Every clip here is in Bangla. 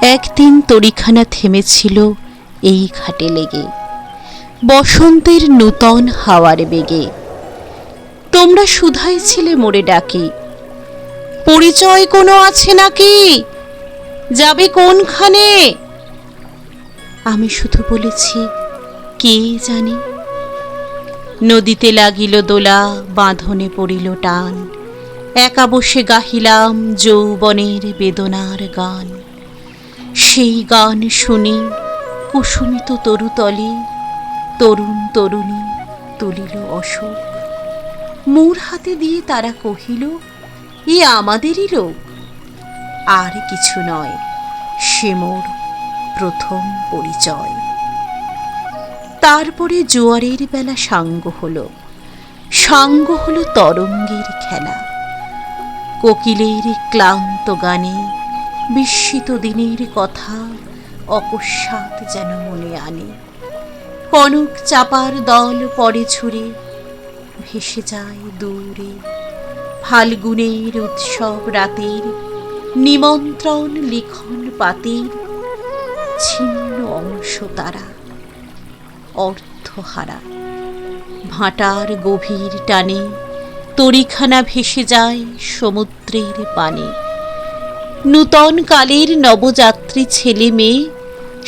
একদিন তরিখানা থেমেছিল এই ঘাটে লেগে, বসন্তের নূতন হাওয়ার বেগে। তোমরা শুধাইছিলে মোরে ডাকি, পরিচয় কোনো আছে নাকি, যাবে কোনখানে? আমি শুধু বলেছি, কে জানে। নদীতে লাগিল দোলা, বাঁধনে পড়িল টান, একা বসে গাহিলাম যৌবনের বেদনার গান। সেই গান শুনি কুসুমিত তরুতলে, তরুণ তরুণী তুলিল অশোক। মোর হাতে দিয়ে তারা কহিল, এ আমাদেরই লোক। আর কিছু নয়, সে মোর প্রথম পরিচয়। তারপরে জোয়ারের বেলা সাঙ্গ হলো, সাঙ্গ হলো তরঙ্গের খেলা। কোকিলের ক্লান্ত গানে বিস্মিত দিনের কথা অকস্মাৎ যেন মনে আনে। কনক চাপার দল পড়ে ঝুরে, ভেসে যায় দূরে ফাল্গুনের উৎসব রাতের নিমন্ত্রণ লিখন পাতির ছিন্ন অংশ তারা অর্থহারা। ভাটার গভীর টানে তরিখানা ভেসে যায় সমুদ্রের পানে। নূতন কালের নবযাত্রী ছেলে মেয়ে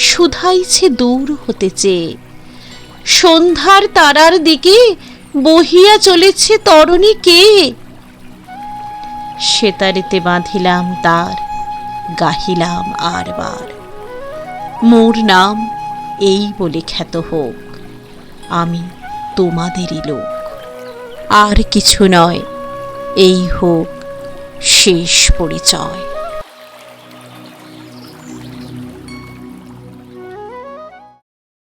শুধাইছে দূর হতে চেয়ে, সন্ধ্যার তারার দিকে বহিয়া চলেছে তরণী কে? সেতারেতে বাঁধিলাম তার, গাহিলাম আরবার, মোর নাম এই বলে খ্যাত হোক, আমি তোমাদেরই লোক। আর কিছু নয়, এই হোক শেষ পরিচয়।